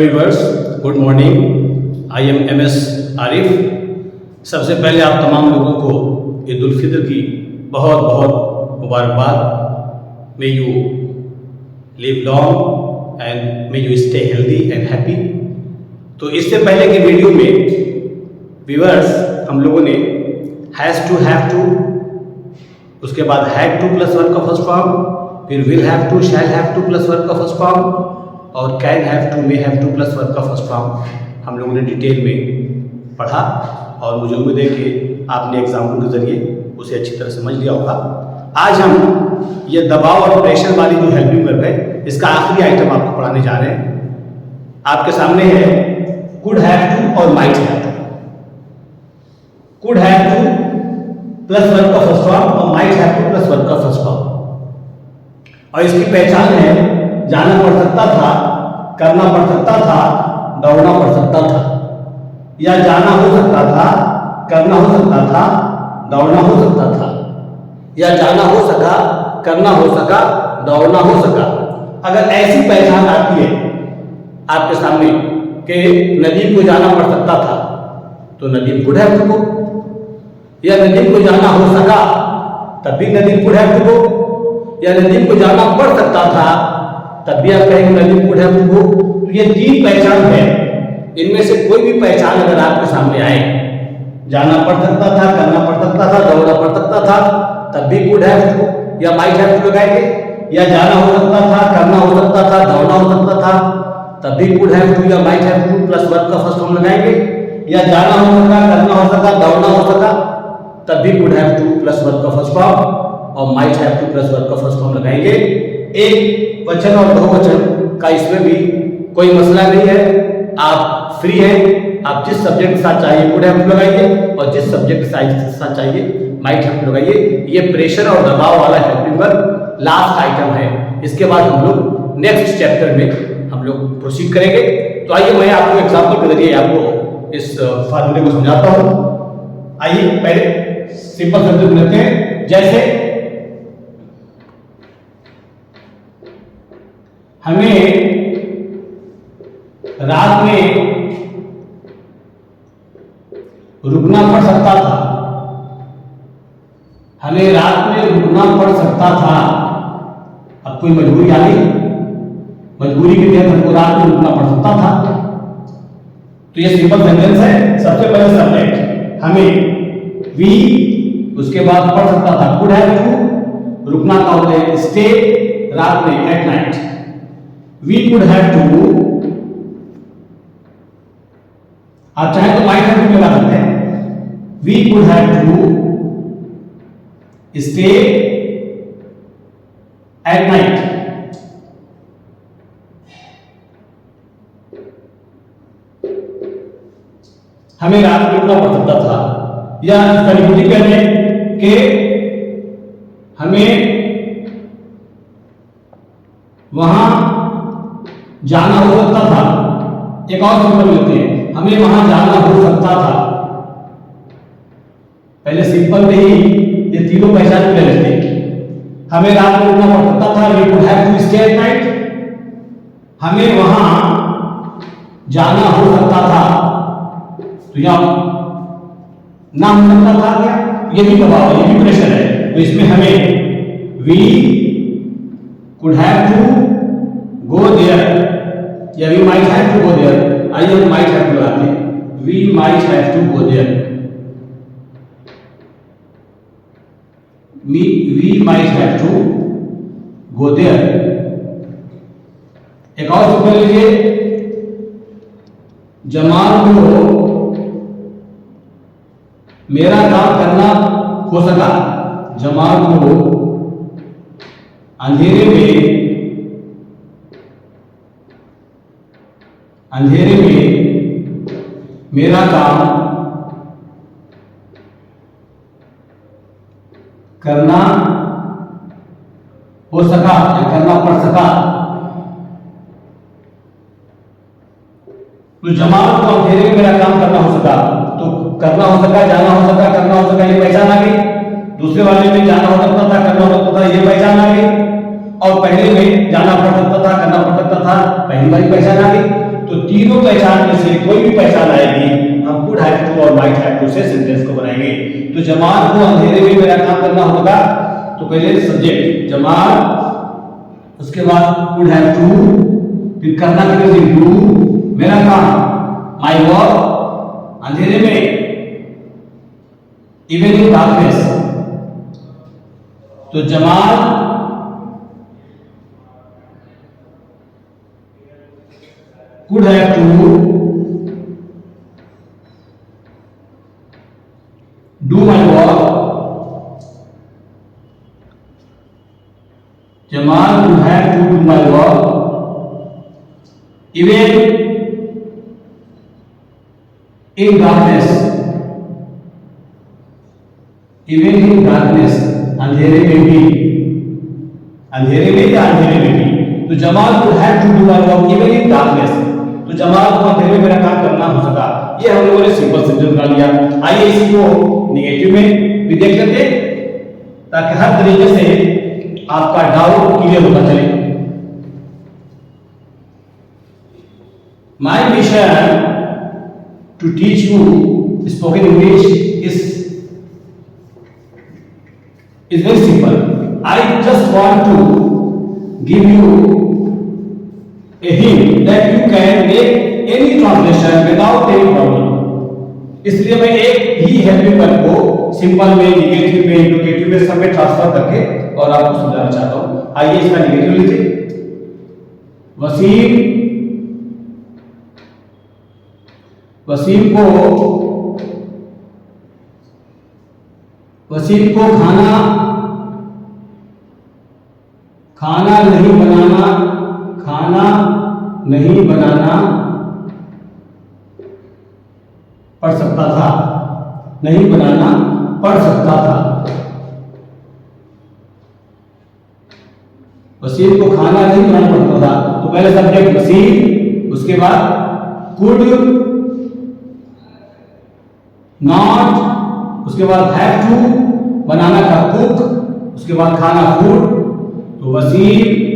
Viewers, good morning. I am MS Arif. सबसे पहले आप तमाम लोगों को ईद उल फितर की बहुत बहुत मुबारकबाद। May you live long and may you stay healthy and happy. तो इससे पहले की वीडियो में व्यूअर्स हम लोगों ने हैज़ टू, हैव टू, उसके बाद हैड टू प्लस वर्ब का फर्स्ट फॉर्म, फिर will have to, shall have to plus verb का फर्स्ट फॉर्म और can have to, may have to plus verb का फर्स्ट फॉर्म हम लोगों ने डिटेल में पढ़ा और मुझे उम्मीद है कि आपने एग्जाम्पल के जरिए उसे अच्छी तरह समझ लिया होगा। आज हम ये दबाव और प्रेशर वाली जो हेल्पिंग वर्ब है इसका आखिरी आइटम आपको पढ़ाने जा रहे हैं। आपके सामने है कुड हैव टू और might have to. Could have to plus verb का फर्स्ट फॉर्म और might have to plus verb का फर्स्ट फॉर्म, और इसकी पहचान है जाना पड़ सकता था, करना पड़ सकता था, दौड़ना पड़ सकता था, या जाना हो सकता था, करना हो सकता था, दौड़ना हो सकता था, या जाना हो सका, करना हो सका, दौड़ना हो सका। अगर ऐसी पहचान आती है आपके सामने कि नदीम को जाना पड़ सकता था तो Nadeem could have to go, या नदीम को जाना हो सका तब भी Nadeem could have to go, या नदीम को जाना पड़ सकता था तब भी आप कहेंगे Nadeem could have to go. तो ये तीन पहचान है, इनमें से कोई भी पहचान अगर आपके सामने आए, जाना पड़ सकता था, करना पड़ सकता था, दौड़ना पड़ सकता था, तब भी कुड हैव टू या माइट हैव टू लगाएंगे, या जाना हो सकता था, करना हो सकता था, दौड़ना हो सकता था, तब भी कुड हैव टू या might have to plus verb का फर्स्ट फॉर्म लगाएंगे, या जाना हो सका, करना हो सका, दौड़ना हो सका, तब भी could have to plus verb का फर्स्ट फॉर्म और might have to plus verb का फर्स्ट फॉर्म लगाएंगे। एक वचन और दो वचन का इसमें भी कोई मसला नहीं है, आप फ्री हैं, आप जिस सब्जेक्ट के साथ चाहिए कुड हैव टू लगाइए और जिस सब्जेक्ट के साथ चाहिए माइट हैव टू लगाइए। ये प्रेशर और दबाव वाला हेल्पिंग वर्ब लास्ट आइटम है। इसके बाद हम लोग नेक्स्ट चैप्टर में हम लोग प्रोसीड करेंगे। तो आइए मैं आपको एग्जाम्पल के जरिए आपको इस फार्मूले को समझाता हूं। आइए पहले सिंपल शब्द लेते हैं। जैसे हमें रात में रुकना पड़ सकता था, हमें रात में रुकना पड़ सकता था। अब कोई मजबूरी आ गई, मजबूरी के तहत हमको रात में रुकना पड़ सकता था। तो ये सिंपल सेंटेंस है। सबसे पहले सब्जेक्ट हमें वी, उसके बाद पड़ सकता था कुड हैव टू, रुकना का होता है स्टे, रात में at night. We could have to, आप चाहे तो माइट हैव टू लगा सकते हैं। We could have to stay at night. हमें रात में रुकना पड़ सकता था, या इसका रिपोर्टिंग कहते हैं कि हमें वहां जाना हो सकता था। एक और सिंपल लेते हैं, हमें वहां जाना हो सकता था। पहले सिंपल में ही ये तीनों पहचान ले लेते हैं। हमें रात में रुकना पड़ सकता था, we could have to stay at night. हमें वहां जाना हो सकता था, तो यहां ना हो सकता था क्या, ये भी दबाव है, ये भी प्रेशर है। तो इसमें हमें we could have to go there या we might have to go there. आइए हम माइट हैव टू लगाते हैं। We might have to go there, we might have to go there. एक और सिंपल लीजिए, जमाल को मेरा काम करना हो सका। जमाल को अंधेरे में मेरा काम करना हो सका या करना पड़ सका। तो जमाल को अंधेरे में मेरा काम करना हो सका, तो करना हो सका, जाना हो सका, करना हो सका, ये पहचान आ गई। दूसरे वाले में जाना हो सकता था, करना हो सकता था, ये पहचान आ गई। और पहले में जाना पड़ सकता था, करना पड़ सकता था, पहली वाली पहचान आ गई। तो तीनों पहचान में से कोई भी पहचान आएगी, हम कुड हैव टू और माइट हैव टू से सेंटेंस को बनाएंगे। तो जमाल को अंधेरे में मेरा काम करना होगा, तो पहले सब्जेक्ट जमाल, उसके बाद कुड हैव टू, फिर करना किसी डू, मेरा काम माय वर्क, अंधेरे में इवन इन डार्कनेस। तो Jamal could have to do my work. Jamal could have to do my work even in darkness. Even in darkness, अंधेरे में भी, अंधेरे में या अंधेरे में भी। तो Jamal could have to do my work even in darkness, तो जमाल को अंधेरे में मेरा काम करना हो सका। ये हम लोगों ने सिंपल सेंटेंस बना लिया। आइए इसको नेगेटिव में भी देख लेते हैं, ताकि हर तरीके से आपका डाउट क्लियर होता चले। My mission to teach you spoken English is very simple. I just want to give you a hint that you can make any translation without any problem. इसलिए मैं एक ही हेल्पिंग वर्ब को simple में, negative में, indicative में सब में transfer करके और आपको समझाना चाहता हूं। आइए इसका निगेटिव लिखिए। वसीम को खाना नहीं बनाना पड़ सकता था। नहीं बनाना पड़ सकता था। वसीम को खाना नहीं बनाना पड़ता था, तो पहले सब्जेक्ट वसीम, उसके बाद कुड नॉट, उसके बाद हैव टू, बनाना का कुक, उसके बाद खाना फूड। तो Wasim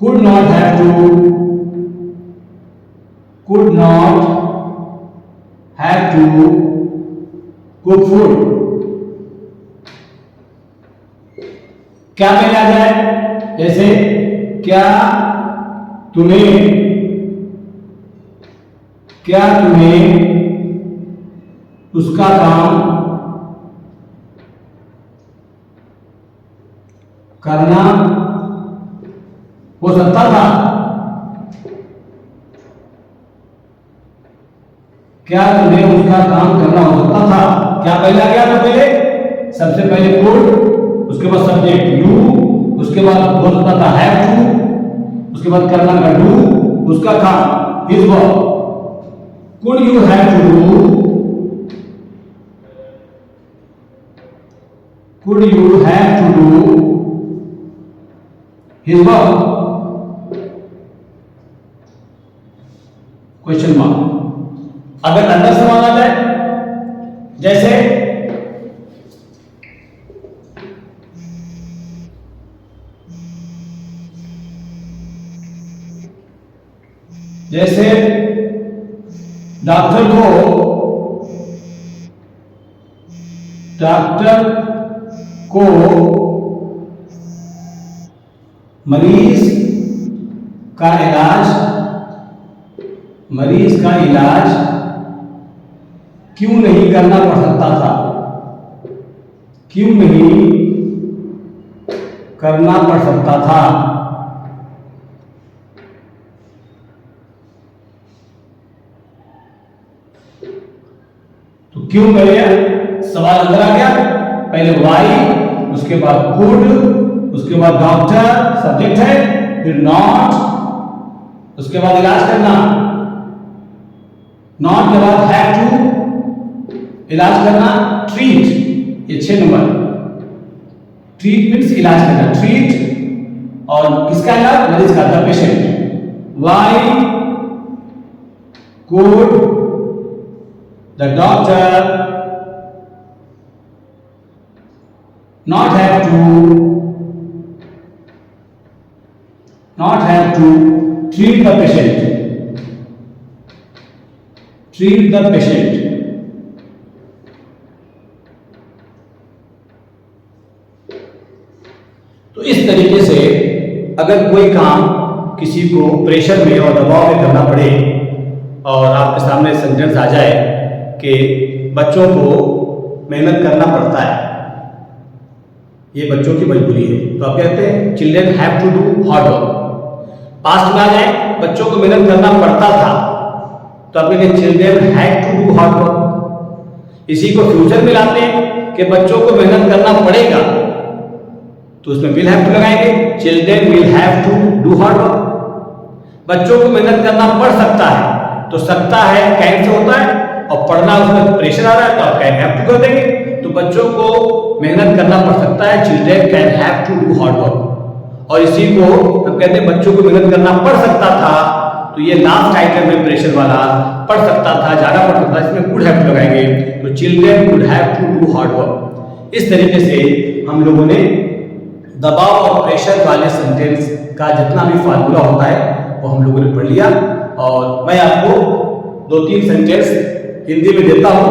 could not have to cook food। क्या पहले आ जाए, जैसे क्या तुम्हें उसका काम करना हो सकता था। क्या तुम्हें उसका काम करना हो सकता था। क्या पहले आ गया, तो पहले सबसे पहले कुड, उसके बाद सब्जेक्ट यू, उसके बाद हो सकता था हैव टू, उसके बाद करना का डू, उसका काम his work. Could you have to do, could you have to do his work, question mark. अगर अंदर सवाल आ जाए, जैसे डॉक्टर को मरीज का इलाज क्यों नहीं करना पड़ सकता था। क्यों नहीं करना पड़ सकता था। तो क्यों पहले सवाल अंदर आ गया, पहले वाई, उसके बाद कुड, उसके बाद डॉक्टर सब्जेक्ट है, फिर नॉट, उसके बाद इलाज करना, नॉट के बाद हैव टू, इलाज करना, ट्रीट, ये 6 नंबर। ट्रीट मीन्स इलाज करना, ट्रीट, और किसका इलाज, मरीज का, the patient. Y could the doctor not have to not have to treat the patient, treat the patient. तो इस तरीके से अगर कोई काम किसी को प्रेशर में और दबाव में करना पड़े और आपके सामने सेंटेंस आ जाए कि बच्चों को मेहनत करना पड़ता है, ये बच्चों की मजबूरी है, तो आप कहते हैं children have to do hard work. Past में आ जाए बच्चों को मेहनत करना पड़ता था, तो आप कहते हैं children have to do hard work. इसी को फ्यूचर में लाते हैं कि बच्चों को मेहनत करना पड़ेगा, तो उसमें विल हैव टू लगाएंगे, children will have to do hard work. बच्चों को मेहनत करना पड़ सकता है, तो सकता है कैन से होता है और पढ़ना उसमें प्रेशर आ रहा है तो आप कैन हैव टू कर देंगे। तो बच्चों को मेहनत करना पड़ सकता है, children can have to do hard work. और इसी को हम कहते हैं बच्चों को मेहनत करना पड़ सकता था, तो ये लास्ट आइटम में प्रेशर वाला पड़ सकता था, जाना पड़ सकता, इसमें वुड हैव टू लगाएंगे, तो children would have to do hard work. इस तरीके से हम लोगों ने दबाव और प्रेशर वाले सेंटेंस का जितना भी फार्मूला होता है वो हम लोगों ने पढ़ लिया। और मैं आपको 2-3 सेंटेंस हिंदी में देता हूं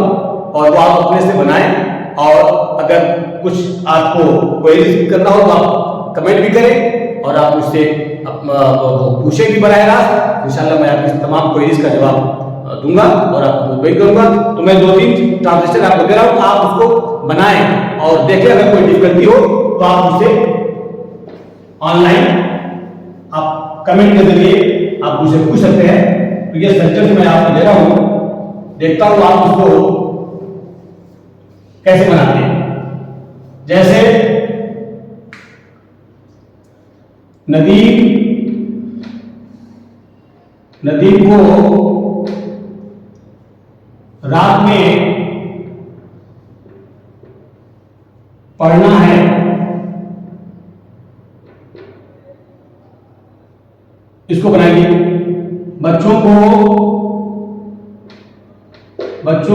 और वो आप अपने से बनाएं, और अगर कुछ आपको क्वेरीज करना हो तो आप कमेंट भी करें और आप मुझसे पूछे भी बनाएगा। इंशाल्लाह मैं आपकी तमाम क्वेरीज का जवाब दूंगा और आपको वेट करूंगा। तो मैं 2-3 ट्रांसलेशन आपको दे रहा हूं, आप उसको बनाएं और देखें, अगर कोई डिफिकल्टी हो तो आप मुझसे ऑनलाइन आप कमेंट के जरिए आप मुझसे पूछ सकते हैं। तो ये सेंटेंस मैं आपको दे रहा हूं, देखता हूं आप उसको कैसे बनाते हैं। जैसे नदी को रात में पढ़ना है, इसको बनाएंगे। बच्चों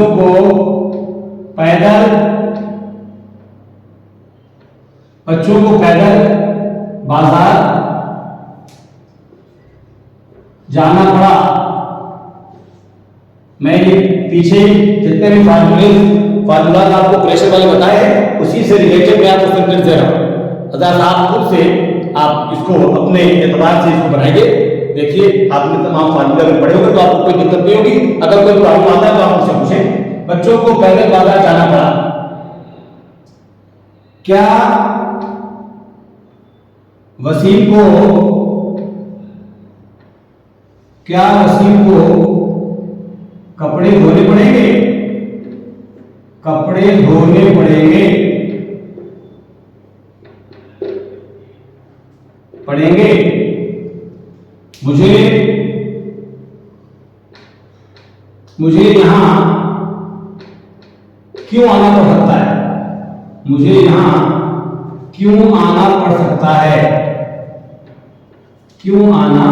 को पैदल बाजार जाना पड़ा। मैं ये पीछे जितने भी फार्मूला आपको प्रेशर वाले बताए हैं उसी से रिलेटेड मैं आपको सेंटेंस दे रहा हूं। अगर आप खुद से आप इसको अपने एतबार से इसको बनाएंगे, देखिए आपने तमाम फार्मूला में पढ़े होंगे तो आपको कोई दिक्कत नहीं होगी। अगर कोई प्रॉब्लम आता है तो आप मुझसे पूछें। बच्चों को पैदल बाजार जाना पड़ा, क्या वसीम को कपड़े धोने पड़ेंगे? कपड़े धोने पड़ेंगे मुझे यहां क्यों आना पड़ सकता है? मुझे यहां क्यों आना पड़ सकता है? क्यों आना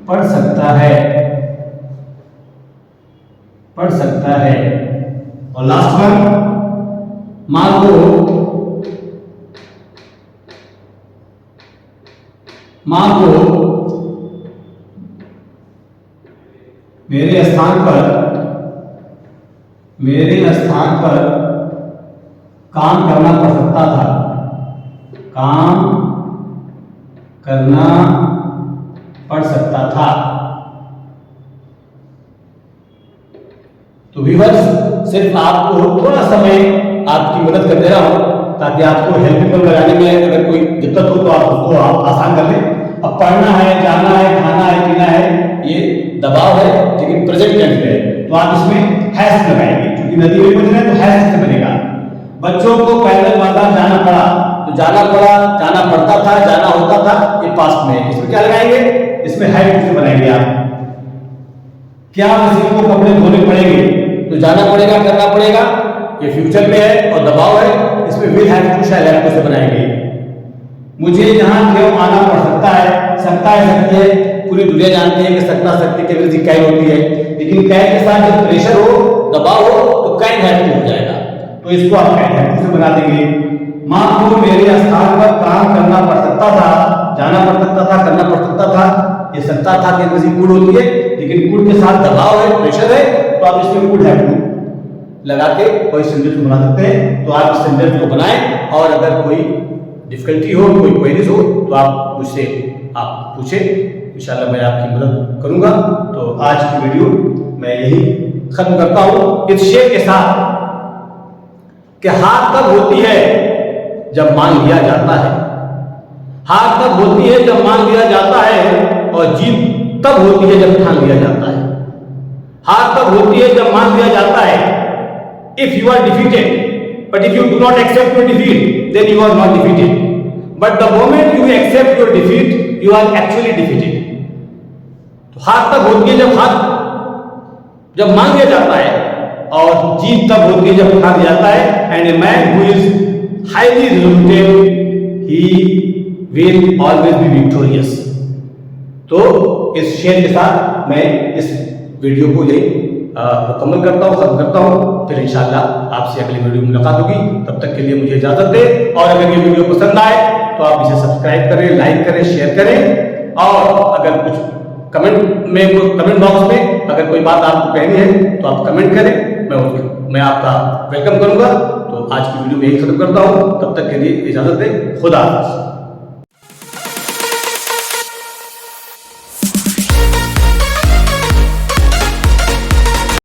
पड़ सकता है? पड़ सकता है। और लास्ट वन, मां को मेरे स्थान पर काम करना पड़ सकता था। काम करना पड़ सकता था। तो व्यूअर्स सिर्फ आपको थोड़ा समय आपकी मदद कर दे रहा हूं ताकि आपको हेल्पिंग वर्ब लगाने में अगर कोई दिक्कत हो तो आप उसको आसान कर लें। अब पढ़ना है, जाना है, खाना है, पीना है, ये दबाव है लेकिन प्रेजेंट टेंस में है, तो आप इसमें हैज लगाएंगे क्योंकि नदी में पहुंच रहे हैं तो हैज से बनेगा। बच्चों को पैदल बाजार जाना पड़ा, तो जाना पड़ा, जाना पड़ता था, जाना होता था, ये पास्ट में। इसमें क्या लगाएंगे? इसमें हैव टू से बनाएंगे आप। क्या वसीम को कपड़े धोने पड़ेंगे? तो जाना पड़ेगा, करना पड़ेगा, ये फ्यूचर में है और दबाव है, इसमें will have to shall have to से बनाएंगे। मुझे यहाँ क्यों आना पड़ सकता है? सकता है, सकती है, पूरी दुनिया जानती है कि सकता सकती के विरुद्ध कैन होती है, लेकिन कैन के साथ जब प्रेशर हो, दबाव हो तो कैन हैव टू हो जाएगा, तो इसको आप कैन हैव टू से बना देंगे। मां को मेरे स्थान पर काम करना पड़ सकता था, जाना पड़ सकता था, करना पड़ सकता था। ये सकता था कि किसी गुड होती है, लेकिन गुड के साथ दबाव है, प्रेशर है, तो आप इसमें गुड हैव टू लगा के कोई सेंटेंस बना सकते हैं। तो आप इस सेंटेंस को बनाएं, और अगर कोई डिफिकल्टी हो, कोई क्वेरीज हो, तो आप मुझसे आप पूछें, इंशाल्लाह मैं आपकी मदद करूंगा। तो आज की वीडियो मैं यही खत्म करता हूं इस शेर के साथ कि हार तब होती है जब मान लिया जाता है, हार तब होती है जब मान लिया जाता है, और जीत तब होती है जब ठान लिया जाता है। हार तब होती है जब मान लिया जाता है, if you are defeated, but if you do not accept your defeat, then you are not defeated, but the moment you accept your defeat, you are actually defeated. तो हार तब होती है जब मान लिया जाता है, और जीत तब होती है जब ठान लिया जाता है। And a man who is highly resoluted, he will always be victorious. तो इस शेर के साथ मैं इस वीडियो को यही मुकम्मल करता हूँ, खत्म करता हूँ। फिर इंशाल्लाह आपसे अगली वीडियो में मुलाकात होगी। तब तक के लिए मुझे इजाजत दें, और अगर ये वीडियो पसंद आए तो आप इसे सब्सक्राइब करें, लाइक करें, शेयर करें, और अगर कुछ कमेंट बॉक्स में अगर कोई बात आपको कहनी है तो आप कमेंट करें, मैं आपका वेलकम करूंगा। तो आज की वीडियो में यही खत्म करता हूँ। तब तक के लिए इजाजत दें। खुदा हाफिज़।